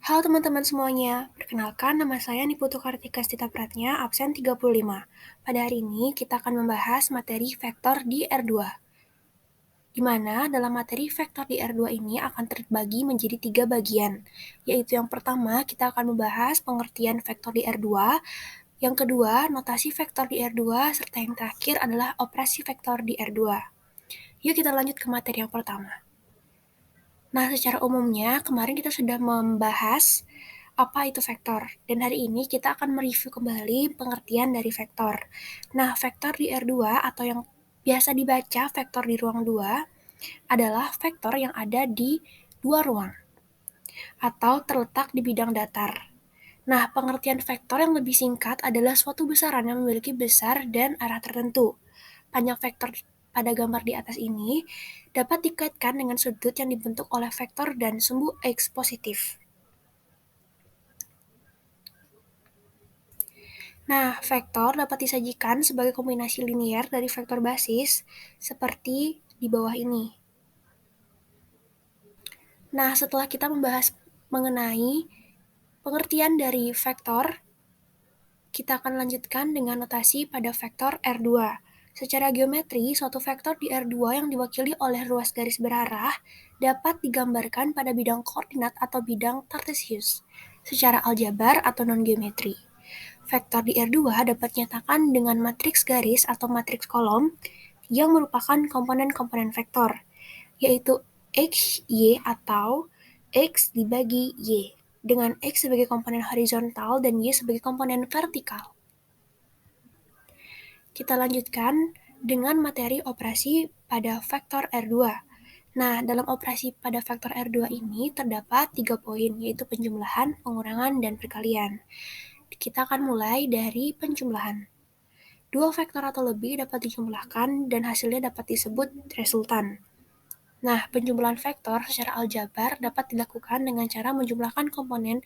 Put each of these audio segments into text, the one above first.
Halo teman-teman semuanya, perkenalkan nama saya Niputu Kartika Stita Pratnya, absen 35. Pada hari ini kita akan membahas materi vektor di R2, di mana dalam materi vektor di R2 ini akan terbagi menjadi 3 bagian, yaitu yang pertama kita akan membahas pengertian vektor di R2, yang kedua notasi vektor di R2, serta yang terakhir adalah operasi vektor di R2. Yuk kita lanjut ke materi yang pertama. Nah, secara umumnya kemarin kita sudah membahas apa itu vektor, dan hari ini kita akan mereview kembali pengertian dari vektor. Nah, vektor di R2 atau yang biasa dibaca vektor di ruang 2 adalah vektor yang ada di dua ruang atau terletak di bidang datar. Nah, pengertian vektor yang lebih singkat adalah suatu besaran yang memiliki besar dan arah tertentu. Panjang vektor pada gambar di atas ini dapat dikaitkan dengan sudut yang dibentuk oleh vektor dan sumbu X positif. Nah, vektor dapat disajikan sebagai kombinasi linier dari vektor basis seperti di bawah ini. Nah, setelah kita membahas mengenai pengertian dari vektor, kita akan lanjutkan dengan notasi pada vektor R2. Secara geometri, suatu vektor di R2 yang diwakili oleh ruas garis berarah dapat digambarkan pada bidang koordinat atau bidang kartesius, secara aljabar atau non-geometri. Vektor di R2 dapat dinyatakan dengan matriks garis atau matriks kolom yang merupakan komponen-komponen vektor, yaitu X, Y atau X dibagi Y, dengan X sebagai komponen horizontal dan Y sebagai komponen vertikal. Kita lanjutkan dengan materi operasi pada vektor R2. Nah, dalam operasi pada vektor R2 ini terdapat 3 poin, yaitu penjumlahan, pengurangan, dan perkalian. Kita akan mulai dari penjumlahan. Dua vektor atau lebih dapat dijumlahkan dan hasilnya dapat disebut resultan. Nah, penjumlahan vektor secara aljabar dapat dilakukan dengan cara menjumlahkan komponen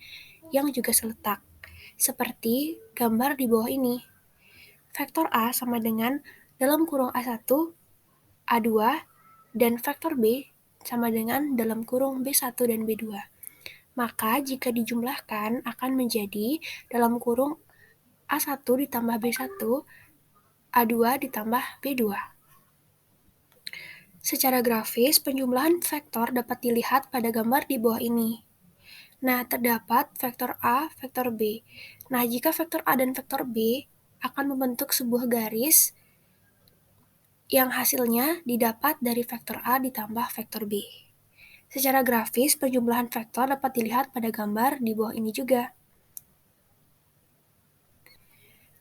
yang juga seletak, seperti gambar di bawah ini. Vektor A sama dengan dalam kurung A1, A2, dan vektor B sama dengan dalam kurung B1 dan B2. Maka jika dijumlahkan akan menjadi dalam kurung A1 ditambah B1, A2 ditambah B2. Secara grafis, penjumlahan vektor dapat dilihat pada gambar di bawah ini. Nah, terdapat vektor A, vektor B. Nah, jika vektor A dan vektor B akan membentuk sebuah garis yang hasilnya didapat dari vektor A ditambah vektor B. Secara grafis, penjumlahan vektor dapat dilihat pada gambar di bawah ini juga,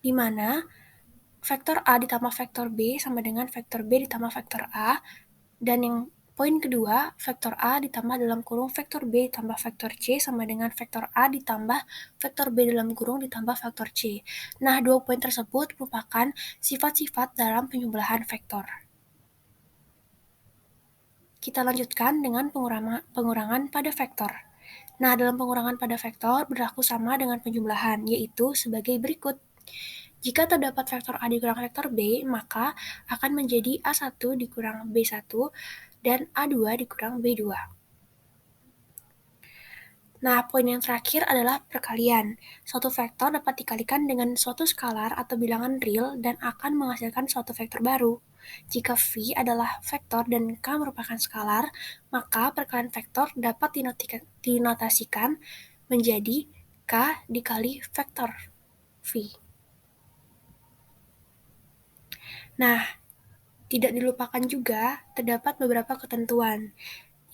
di mana vektor A ditambah vektor B sama dengan vektor B ditambah vektor A, dan yang poin kedua, vektor A ditambah dalam kurung vektor B ditambah vektor C sama dengan vektor A ditambah vektor B dalam kurung ditambah vektor C. Nah, dua poin tersebut merupakan sifat-sifat dalam penjumlahan vektor. Kita lanjutkan dengan pengurangan pada vektor. Nah, dalam pengurangan pada vektor berlaku sama dengan penjumlahan, yaitu sebagai berikut. Jika terdapat vektor A dikurang vektor B, maka akan menjadi A1 dikurang B1 dan A2 dikurang B2. Nah, poin yang terakhir adalah perkalian. Suatu vektor dapat dikalikan dengan suatu skalar atau bilangan real dan akan menghasilkan suatu vektor baru. Jika V adalah vektor dan K merupakan skalar, maka perkalian vektor dapat dinotasikan menjadi K dikali vektor V. Nah, tidak dilupakan juga terdapat beberapa ketentuan,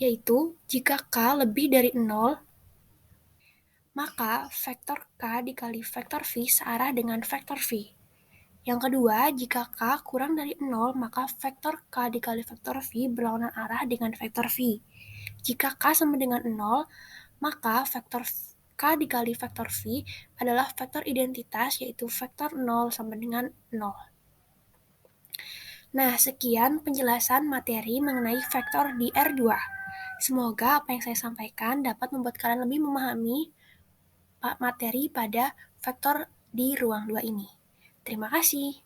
yaitu jika K lebih dari 0, maka vektor K dikali vektor V searah dengan vektor V. Yang kedua, jika K kurang dari 0, maka vektor K dikali vektor V berlawanan arah dengan vektor V. Jika K sama dengan 0, maka vektor K dikali vektor V adalah vektor identitas, yaitu vektor 0 sama dengan 0. Nah, sekian penjelasan materi mengenai vektor di R2. Semoga apa yang saya sampaikan dapat membuat kalian lebih memahami materi pada vektor di ruang 2 ini. Terima kasih.